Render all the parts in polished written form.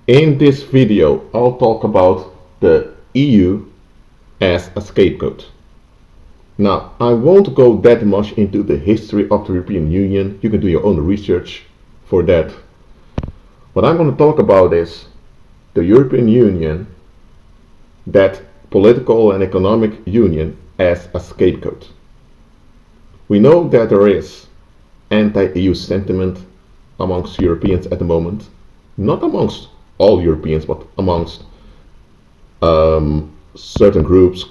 In this video, I'll talk about the EU as a scapegoat. Now, I won't go that much into the history of the European Union. You can do your own research for that. What I'm going to talk about is the European Union, that political and economic union, as a scapegoat. We know that there is anti-EU sentiment amongst Europeans at the moment, not amongst all Europeans, but amongst certain groups,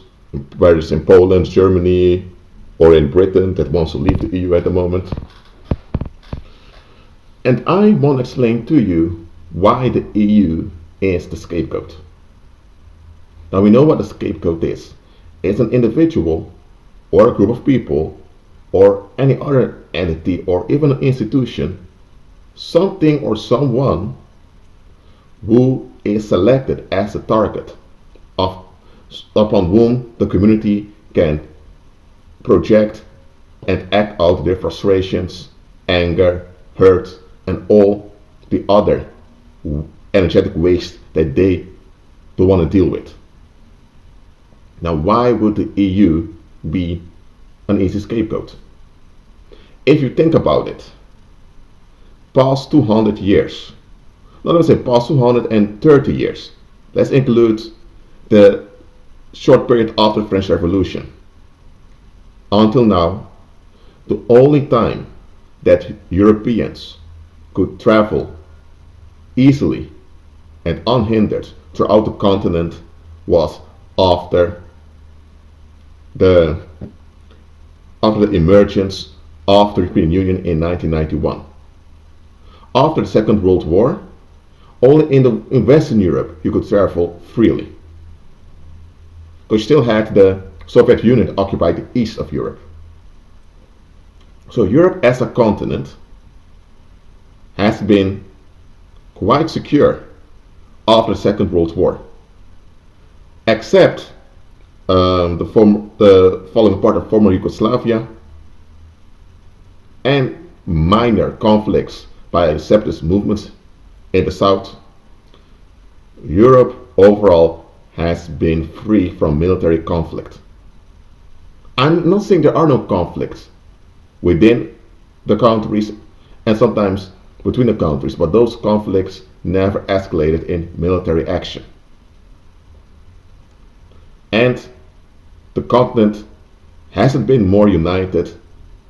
whether it's in Poland, Germany, or in Britain that wants to leave the EU at the moment. And I want to explain to you why the EU is the scapegoat. Now we know what a scapegoat is. It's an individual or a group of people or any other entity or even an institution, something or someone who is selected as a target upon whom the community can project and act out their frustrations, anger, hurt, and all the other energetic waste that they don't want to deal with. Now, why would the EU be an easy scapegoat? If you think about it, past 200 years, not let's say past 230 years, let's include the short period after the French Revolution. Until now, the only time that Europeans could travel easily and unhindered throughout the continent was after the emergence of the European Union in 1991. After the Second World War, only in Western Europe you could travel freely. Because you still had the Soviet Union occupy the east of Europe. So Europe as a continent has been quite secure after the Second World War, except the falling apart of former Yugoslavia and minor conflicts by separatist movements in the south. Europe overall has been free from military conflict. I'm not saying there are no conflicts within the countries and sometimes between the countries, but those conflicts never escalated in military action. And the continent hasn't been more united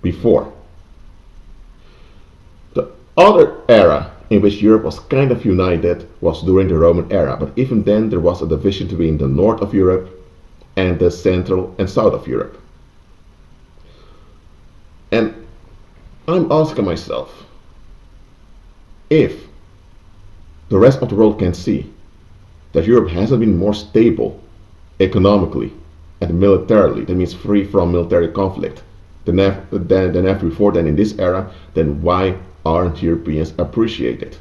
before. The other era in which Europe was kind of united was during the Roman era, but even then there was a division between the north of Europe and the central and south of Europe. And I'm asking myself, if the rest of the world can see that Europe hasn't been more stable economically and militarily, that means free from military conflict, than ever before, than in this era, then why aren't Europeans appreciated?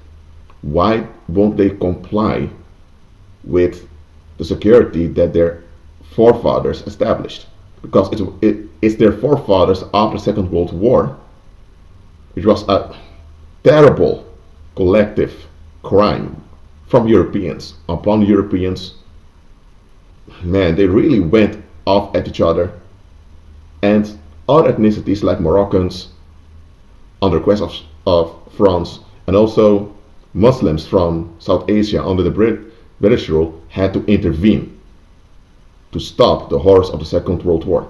Why won't they comply with the security that their forefathers established? Because it's their forefathers after the Second World War, which was a terrible collective crime from Europeans upon Europeans. Man, they really went off at each other, and other ethnicities like Moroccans on the request of France, and also Muslims from South Asia under the British rule had to intervene to stop the horrors of the Second World War,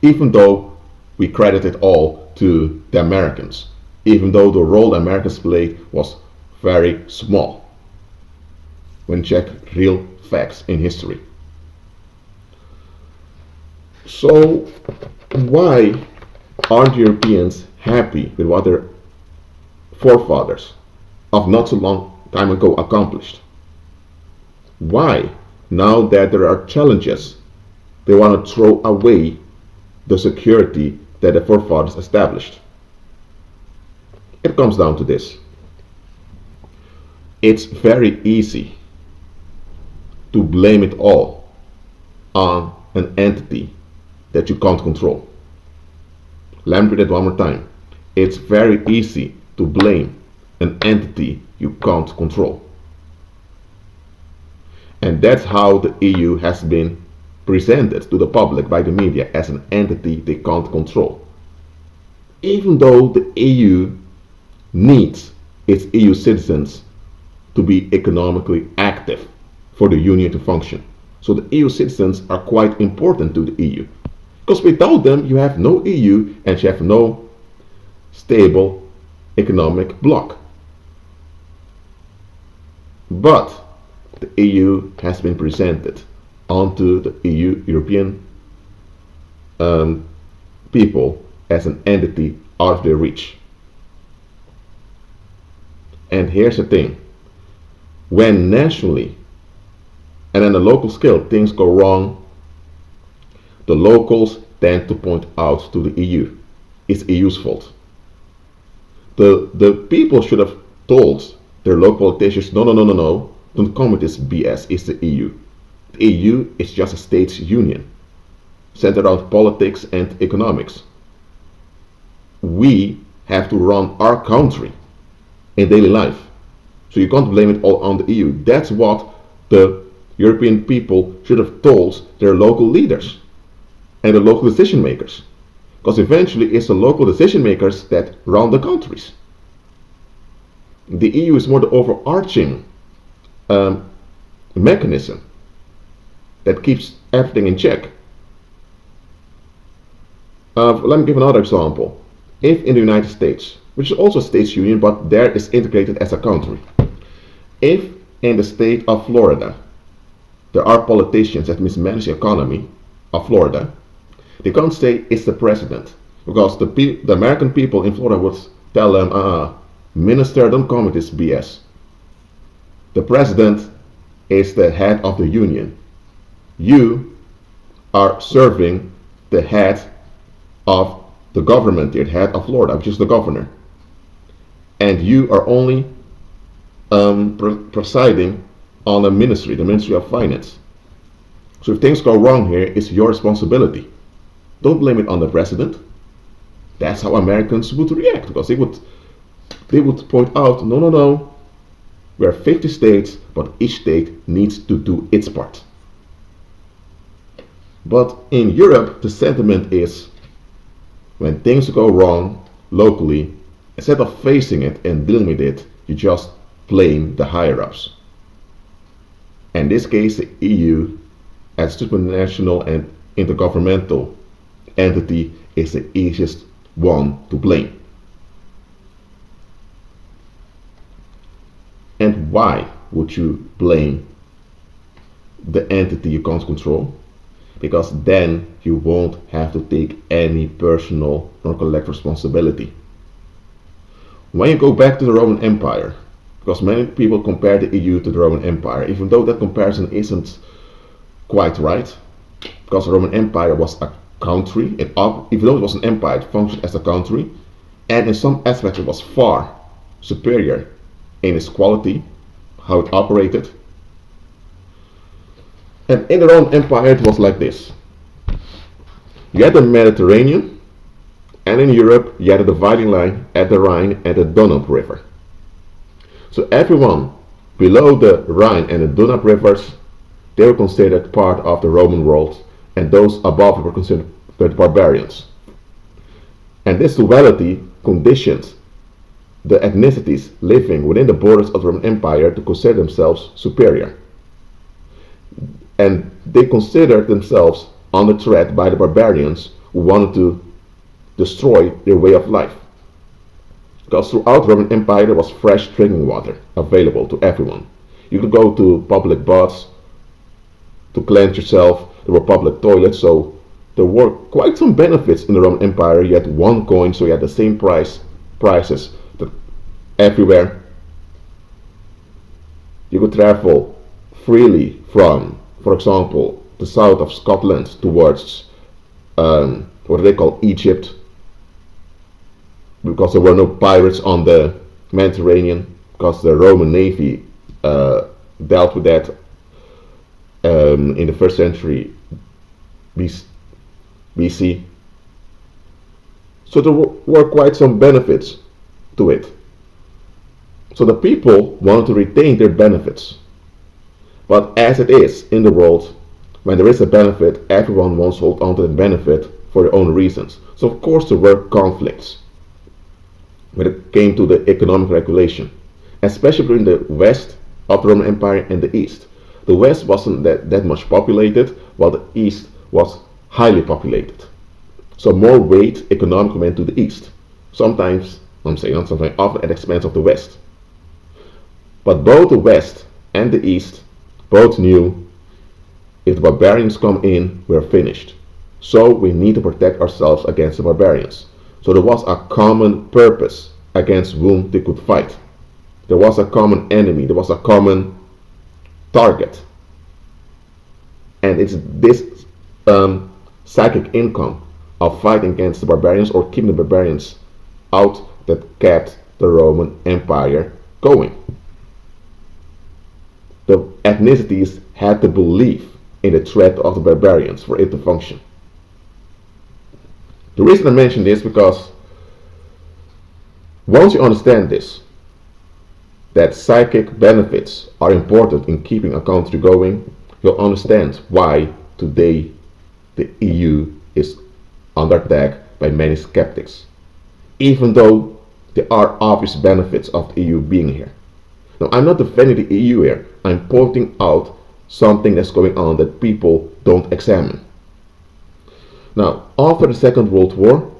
even though we credit it all to the Americans, even though the role the Americans played was very small when you check real facts in history. So why aren't Europeans happy with what their forefathers of not so long time ago accomplished? Why, now that there are challenges, they want to throw away the security that the forefathers established? It comes down to this. It's very easy to blame it all on an entity that you can't control. Let me read that one more time. It's very easy to blame an entity you can't control. And that's how the EU has been presented to the public by the media as an entity they can't control. Even though the EU needs its EU citizens to be economically active for the union to function. So the EU citizens are quite important to the EU. Because without them, you have no EU and you have no stable economic bloc. But the EU has been presented onto the European people as an entity out of their reach. And here's the thing. When nationally and on a local scale things go wrong, the locals tend to point out to the EU. It's EU's fault. The people should have told their local politicians, no, don't come with this BS, it's the EU. The EU is just a states union, centered around politics and economics. We have to run our country in daily life. So you can't blame it all on the EU. That's what the European people should have told their local leaders and the local decision makers. Because eventually it's the local decision makers that run the countries. The EU is more the overarching mechanism that keeps everything in check. Let me give another example. If in the United States, which is also a states union, but there is integrated as a country. If in the state of Florida there are politicians that mismanage the economy of Florida, they can't say it's the president, because the American people in Florida would tell them, minister, don't come with this BS. The president is the head of the union. You are serving the head of the government, the head of Florida, which is the governor. And you are only presiding on a ministry, the Ministry of Finance. So if things go wrong here, it's your responsibility. Don't blame it on the president. That's how Americans would react, because they would point out, no, we're 50 states, but each state needs to do its part. But in Europe, the sentiment is, when things go wrong locally, instead of facing it and dealing with it, you just blame the higher-ups. In this case, the EU, as supranational and intergovernmental entity, is the easiest one to blame. And why would you blame the entity you can't control? Because then you won't have to take any personal nor collect responsibility. When you go back to the Roman Empire, because many people compare the EU to the Roman Empire, even though that comparison isn't quite right, because the Roman Empire was a country, even though it was an empire, it functioned as a country, and in some aspects it was far superior in its quality, how it operated. And in the Roman Empire it was like this. You had the Mediterranean, and in Europe you had a dividing line at the Rhine and the Danube River. So everyone below the Rhine and the Danube rivers, they were considered part of the Roman world, and those above were considered barbarians. And this duality conditioned the ethnicities living within the borders of the Roman Empire to consider themselves superior. And they considered themselves under threat by the barbarians who wanted to destroy their way of life. Because throughout the Roman Empire there was fresh drinking water available to everyone. You could go to public baths to cleanse yourself. There were public toilets, so there were quite some benefits in the Roman Empire. You had one coin, so you had the same prices everywhere. You could travel freely from, for example, the south of Scotland towards what they call Egypt, because there were no pirates on the Mediterranean, because the Roman Navy dealt with that in the 1st century BC. So there were quite some benefits to it. So the people wanted to retain their benefits. But as it is in the world, when there is a benefit, everyone wants to hold on to the benefit for their own reasons. So of course there were conflicts when it came to the economic regulation, especially between the West of the Roman Empire and the East. The West wasn't that much populated, while the East was highly populated. So more weight economically went to the East. Sometimes, I'm saying not sometimes, often at the expense of the West. But both the West and the East both knew if the barbarians come in, we're finished. So we need to protect ourselves against the barbarians. So there was a common purpose against whom they could fight. There was a common enemy, there was a common target. And it's this psychic income of fighting against the barbarians or keeping the barbarians out that kept the Roman Empire going. The ethnicities had to believe in the threat of the barbarians for it to function. The reason I mention this is because once you understand this, that psychic benefits are important in keeping a country going, you'll understand why today the EU is under attack by many skeptics, even though there are obvious benefits of the EU being here. Now, I'm not defending the EU here, I'm pointing out something that's going on that people don't examine. Now, after the Second World War,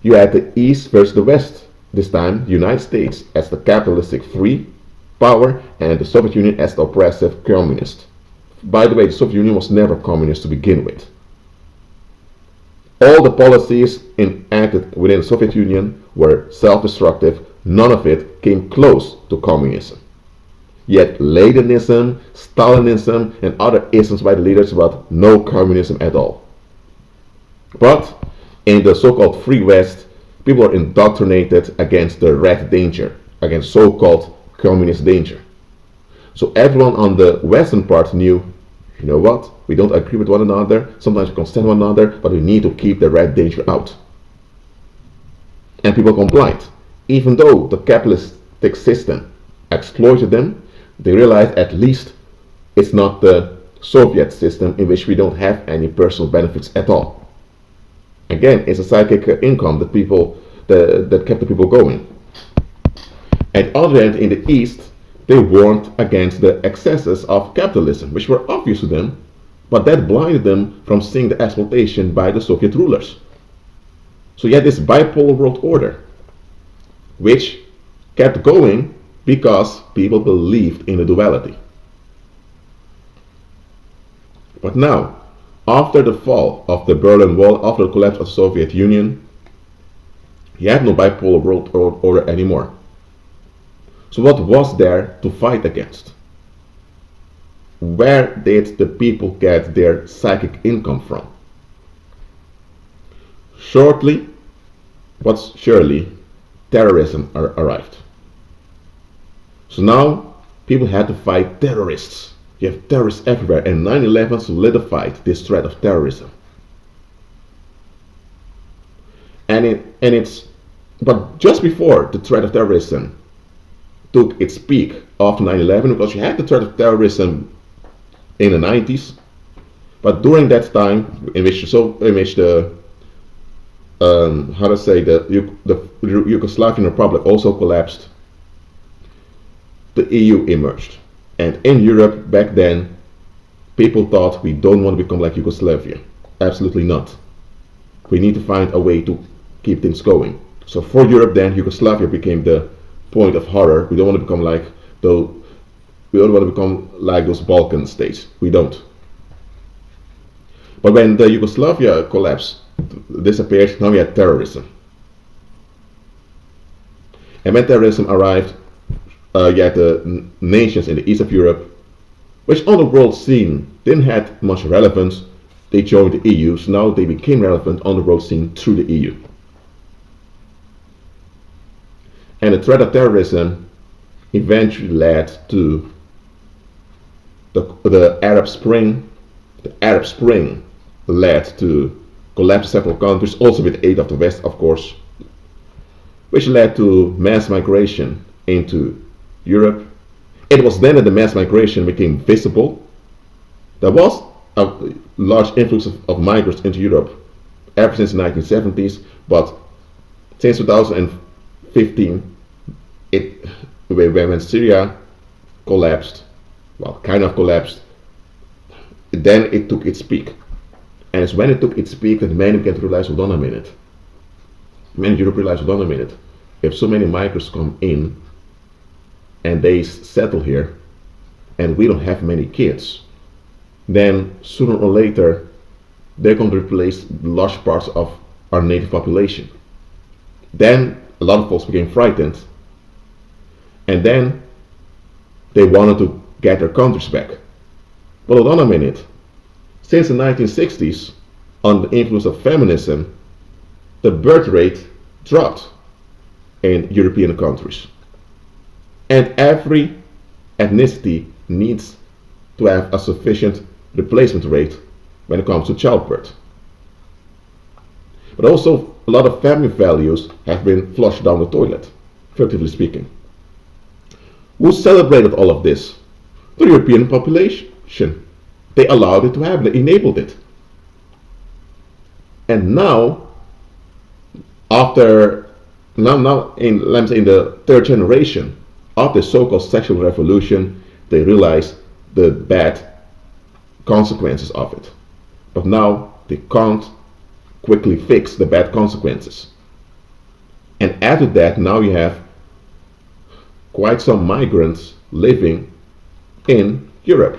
you had the East versus the West. This time, the United States as the capitalistic free power and the Soviet Union as the oppressive communist. By the way, the Soviet Union was never communist to begin with. All the policies enacted within the Soviet Union were self-destructive. None of it came close to communism. Yet Leninism, Stalinism, and other isms by the leaders about no communism at all. But in the so-called Free West, people are indoctrinated against the red danger, against so-called communist danger. So everyone on the Western part knew, you know what, we don't agree with one another, sometimes we can stand one another, but we need to keep the red danger out. And people complied. Even though the capitalistic system exploited them, they realized at least it's not the Soviet system in which we don't have any personal benefits at all. Again, it's a psychic income that that kept the people going. At the other end, in the East, they warned against the excesses of capitalism, which were obvious to them, but that blinded them from seeing the exploitation by the Soviet rulers. So you had this bipolar world order, which kept going because people believed in the duality. But now, after the fall of the Berlin Wall, after the collapse of the Soviet Union, you had no bipolar world order anymore. So what was there to fight against? Where did the people get their psychic income from? Shortly, but surely, terrorism arrived. So now, people had to fight terrorists. You have terrorists everywhere, and 9/11 solidified this threat of terrorism. But just before the threat of terrorism took its peak after 9/11, because you had the threat of terrorism in the 90s, but during that time, in which the Yugoslavian Republic also collapsed, the EU emerged. And in Europe back then, people thought we don't want to become like Yugoslavia. Absolutely not. We need to find a way to keep things going. So for Europe then, Yugoslavia became the point of horror. We don't want to become like those Balkan states. We don't. But when the Yugoslavia collapsed, disappeared, now we had terrorism. And when terrorism arrived, you had the nations in the east of Europe, which on the world scene didn't have much relevance. They joined the EU, so now they became relevant on the world scene through the EU. And the threat of terrorism eventually led to the Arab Spring. The Arab Spring led to collapse of several countries, also with the aid of the West, of course, which led to mass migration into Europe. It was then that the mass migration became visible. There was a large influx of migrants into Europe ever since the 1970s, but since 2015, when Syria collapsed, well, kind of collapsed, then it took its peak. And it's when it took its peak that many began to realize, hold on a minute. Many Europe realized, hold on a minute. If so many migrants come in and they settle here, and we don't have many kids, then sooner or later they're going to replace large parts of our native population. Then a lot of folks became frightened, and then they wanted to get their countries back. But hold on a minute. Since the 1960s, under the influence of feminism, the birth rate dropped in European countries. And every ethnicity needs to have a sufficient replacement rate when it comes to childbirth. But also, a lot of family values have been flushed down the toilet, figuratively speaking. Who celebrated all of this? The European population. They allowed it to happen, they enabled it. And now, in the third generation of the so-called sexual revolution, they realize the bad consequences of it. But now they can't quickly fix the bad consequences. And add to that, now you have quite some migrants living in Europe.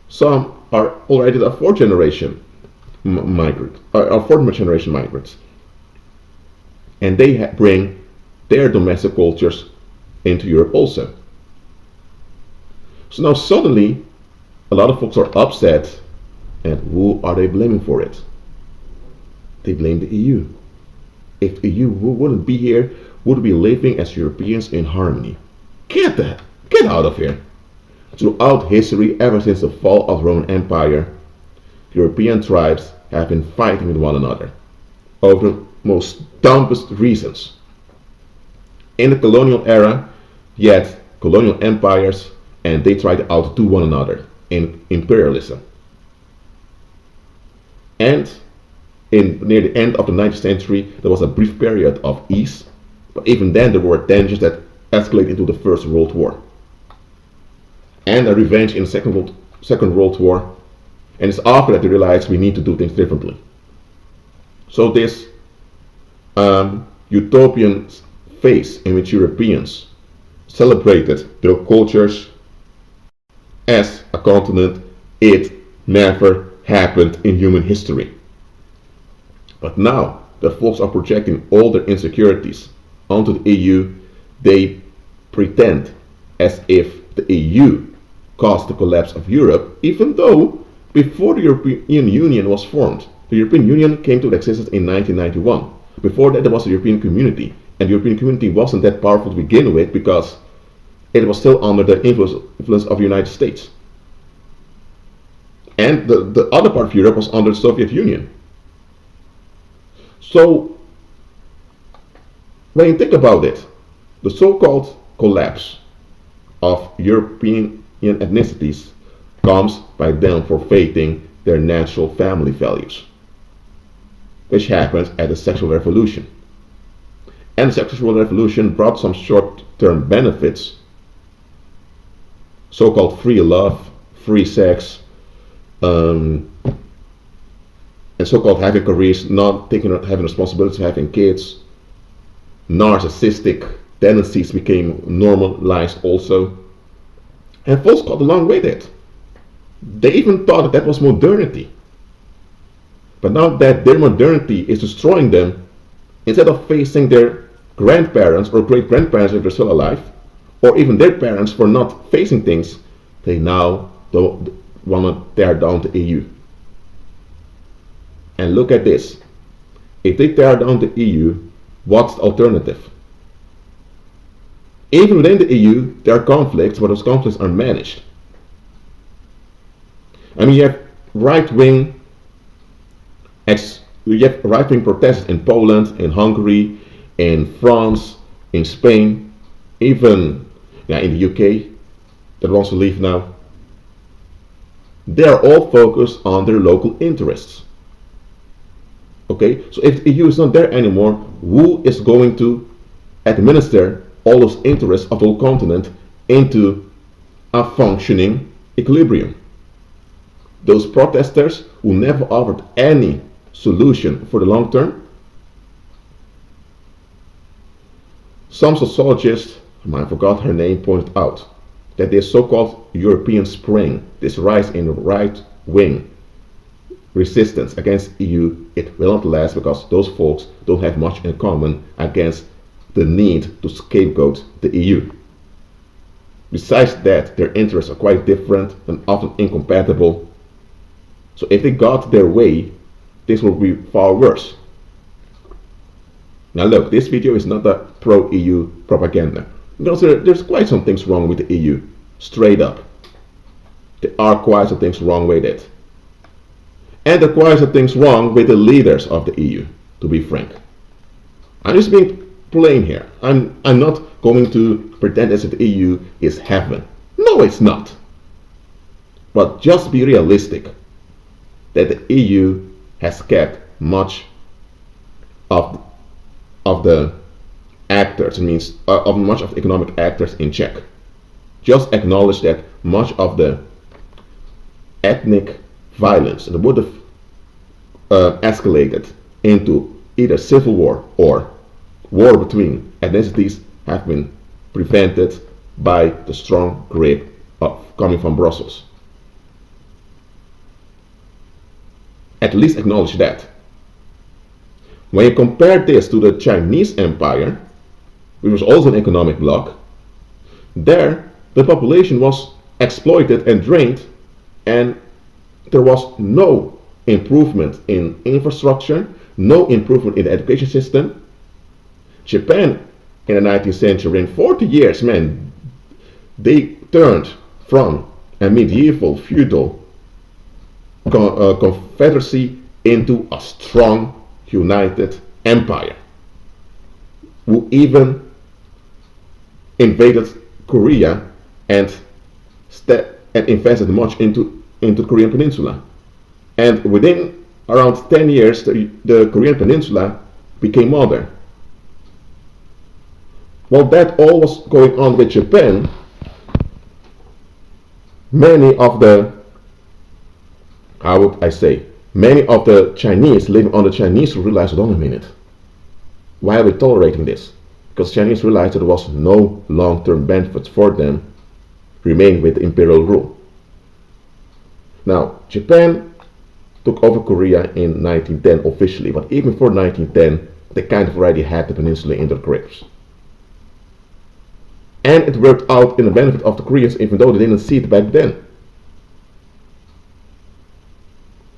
Some are already the fourth generation migrants. And they bring their domestic cultures into Europe also. So now suddenly, a lot of folks are upset, and who are they blaming for it? They blame the EU. If the EU wouldn't be here, would be living as Europeans in harmony. Get out of here. Throughout history, ever since the fall of the Roman Empire, European tribes have been fighting with one another over the most dumbest reasons. In the colonial era, yet colonial empires, and they tried to outdo one another in imperialism. And near the end of the 19th century, there was a brief period of ease, but even then there were tensions that escalated into the First World War. And a revenge in the Second World War, and it's after that they realized we need to do things differently. So this utopian phase in which Europeans celebrated their cultures as a continent, it never happened in human history. But now that folks are projecting all their insecurities onto the EU, they pretend as if the EU caused the collapse of Europe, even though before the European Union was formed, the European Union came to existence in 1991. Before that, there was the European Community, and the European Community wasn't that powerful to begin with because it was still under the influence of the United States. And the other part of Europe was under the Soviet Union. So, when you think about it, the so-called collapse of European ethnicities comes by them forfeiting their natural family values, which happens at the sexual revolution. And the sexual revolution brought some short-term benefits, so-called free love, free sex, and so-called having careers, not having responsibilities of having kids. Narcissistic tendencies became normalized also. And folks got along with it. They even thought that was modernity. But now that their modernity is destroying them, instead of facing their grandparents or great-grandparents if they're still alive, or even their parents for not facing things, they now don't want to tear down the EU. And look at this. If they tear down the EU, what's the alternative? Even within the EU, there are conflicts, but those conflicts are managed. I mean, you have right-wing protests in Poland, in Hungary, in France, in Spain, even in the UK. that wants to leave now, they are all focused on their local interests. Okay, so if the EU is not there anymore, who is going to administer all those interests of the whole continent into a functioning equilibrium? Those protesters who never offered any solution for the long term. Some sociologists, I forgot her name, pointed out that this so-called European Spring, this rise in right-wing resistance against EU, it will not last because those folks don't have much in common against the need to scapegoat the EU. Besides that, their interests are quite different and often incompatible. So if they got their way, this will be far worse. Now look, this video is not a pro-EU propaganda. Because there's quite some things wrong with the EU, straight up. There are quite some things wrong with it. And there are quite some things wrong with the leaders of the EU, to be frank. I'm just being plain here. I'm not going to pretend as if the EU is heaven. No, it's not. But just be realistic that the EU has kept much of the actors, it means of much of the economic actors in check. Just acknowledge that much of the ethnic violence that would have escalated into either civil war or war between ethnicities have been prevented by the strong grip coming from Brussels. At least acknowledge that. When you compare this to the Chinese Empire, which was also an economic bloc, there the population was exploited and drained, and there was no improvement in infrastructure, no improvement in the education system. Japan in the 19th century, in 40 years, man, they turned from a medieval feudal confederacy into a strong united empire, who even invaded Korea and invested much into the Korean Peninsula. And within around 10 years, the Korean Peninsula became modern. While that all was going on with Japan, many of the, many of the Chinese living on the Chinese realized, hold on a minute, why are we tolerating this? Because Chinese realized that there was no long-term benefits for them remaining with imperial rule. Now, Japan took over Korea in 1910 officially, but even before 1910, they kind of already had the peninsula in their grips. And it worked out in the benefit of the Koreans, even though they didn't see it back then.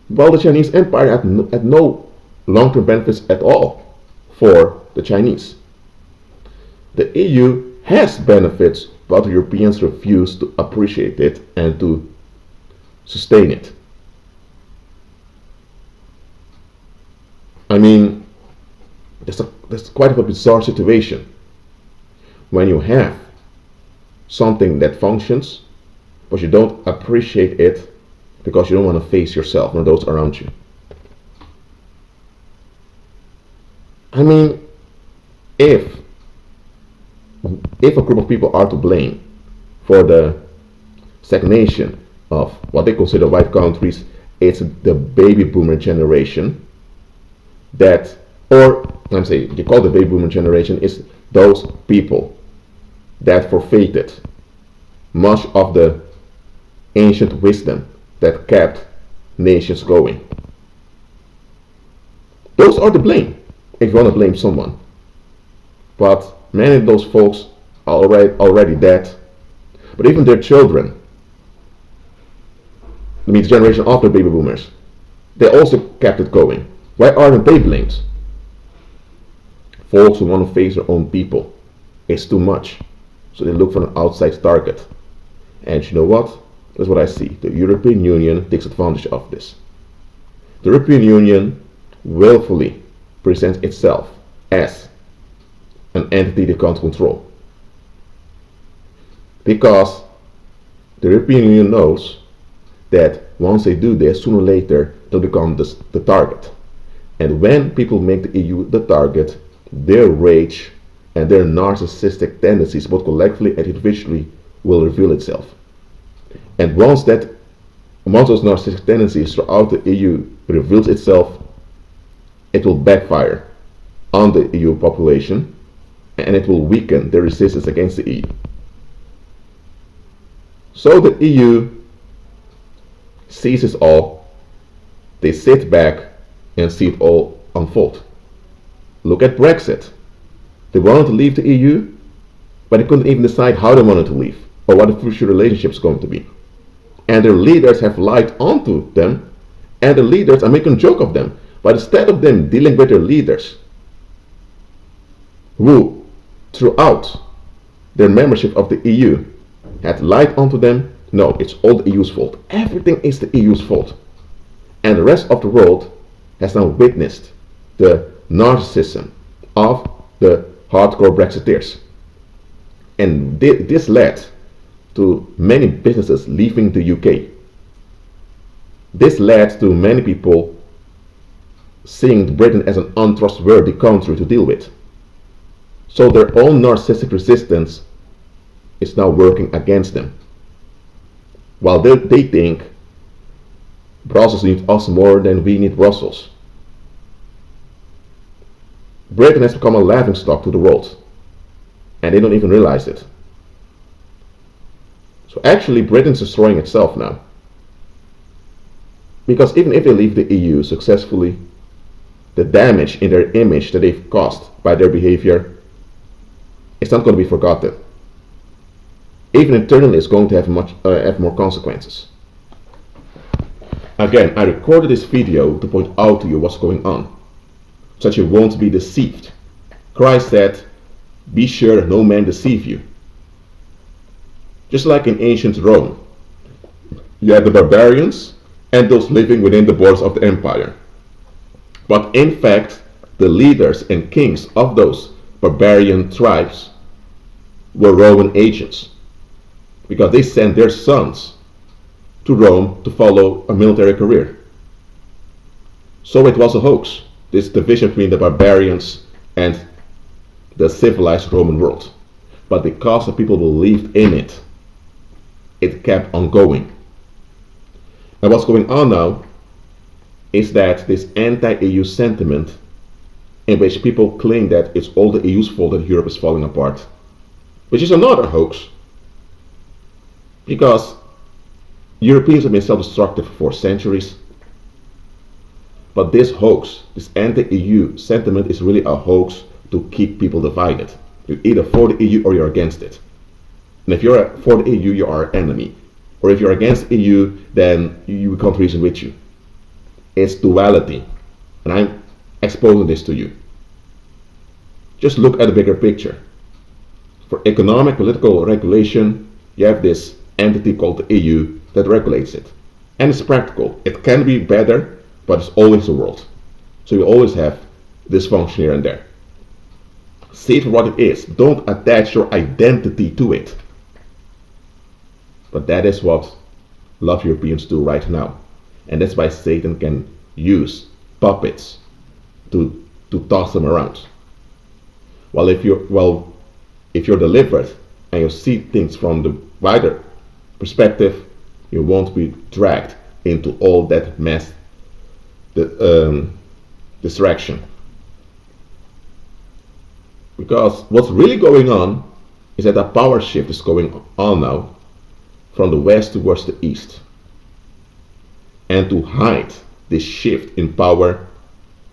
While the Chinese Empire had no long-term benefits at all for the Chinese. The EU has benefits, but the Europeans refuse to appreciate it and to sustain it. I mean, that's quite a bizarre situation when you have something that functions, but you don't appreciate it because you don't want to face yourself and those around you. I mean, if a group of people are to blame for the stagnation of what they consider white countries, it's the baby boomer generation that, or I'm saying, they call the baby boomer generation, is those people that forfeited much of the ancient wisdom that kept nations going. Those are to blame, if you want to blame someone. But many of those folks are already dead. But even their children, I mean the generation after baby boomers, they also kept it going. Why aren't they blamed? Folks who want to face their own people, it's too much. So they look for an outside target. And you know what? That's what I see. The European Union takes advantage of this. The European Union willfully presents itself as an entity they can't control. Because the European Union knows that once they do this, sooner or later they'll become the target. And when people make the EU the target, their rage and their narcissistic tendencies, both collectively and individually, will reveal itself. And once those narcissistic tendencies throughout the EU reveals itself, it will backfire on the EU population, and it will weaken their resistance against the EU. So the EU sees it all, they sit back and see it all unfold. Look at Brexit. They wanted to leave the EU, but they couldn't even decide how they wanted to leave or what the future relationship is going to be. And their leaders have lied onto them, and the leaders are making a joke of them. But instead of them dealing with their leaders, who throughout their membership of the EU had lied onto them, no, it's all the EU's fault. Everything is the EU's fault. And the rest of the world has now witnessed the narcissism of the hardcore Brexiteers. And this led to many businesses leaving the UK. This led to many people seeing Britain as an untrustworthy country to deal with. So their own narcissistic resistance is now working against them. While they think Brussels needs us more than we need Brussels. Britain has become a laughingstock to the world, and they don't even realize it. So actually Britain's destroying itself now. Because even if they leave the EU successfully, the damage in their image that they've caused by their behavior is not going to be forgotten. Even internally, it's going to have more consequences. Again, I recorded this video to point out to you what's going on, so that you won't be deceived. Christ said, "Be sure no man deceive you." Just like in ancient Rome, you had the barbarians and those living within the borders of the empire. But in fact, the leaders and kings of those barbarian tribes were Roman agents, because they sent their sons to Rome to follow a military career. So it was a hoax, this division between the barbarians and the civilized Roman world. But because the people believed in it, it kept on going. And what's going on now is that this anti-EU sentiment, in which people claim that it's all the EU's fault that Europe is falling apart, which is another hoax, because Europeans have been self-destructive for centuries. But this hoax, this anti-EU sentiment, is really a hoax to keep people divided. You're either for the EU or you're against it. And if you're for the EU, you are an enemy. Or if you're against the EU, then we can't reason with you. It's duality. And I'm exposing this to you. Just look at the bigger picture. For economic, political regulation, you have this entity called the EU that regulates it. And it's practical. It can be better, but it's always the world. So you always have dysfunction here and there. See it for what it is. Don't attach your identity to it. But that is what a lot of Europeans do right now. And that's why Satan can use puppets to toss them around. Well, if you're delivered and you see things from the wider perspective, you won't be dragged into all that mass distraction. Because what's really going on is that a power shift is going on now from the west towards the east. And to hide this shift in power,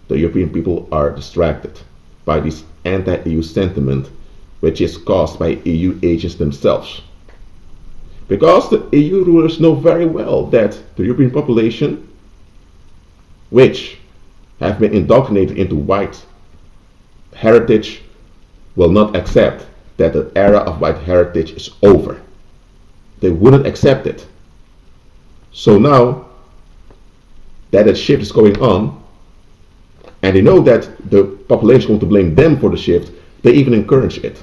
the European people are distracted by this anti-EU sentiment, which is caused by EU agents themselves. Because the EU rulers know very well that the European population, which have been indoctrinated into white heritage, will not accept that the era of white heritage is over. They wouldn't accept it. So now that a shift is going on, and they know that the population want to blame them for the shift, they even encourage it.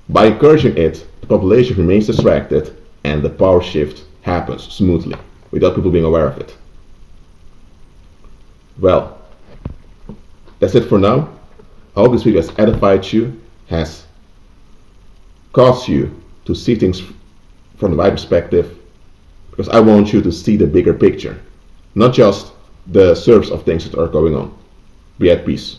By encouraging it, the population remains distracted and the power shift happens smoothly without people being aware of it. Well, that's it for now. I hope this video has edified you, has caused you to see things from the right perspective, because I want you to see the bigger picture, not just the surface of things that are going on. Be at peace.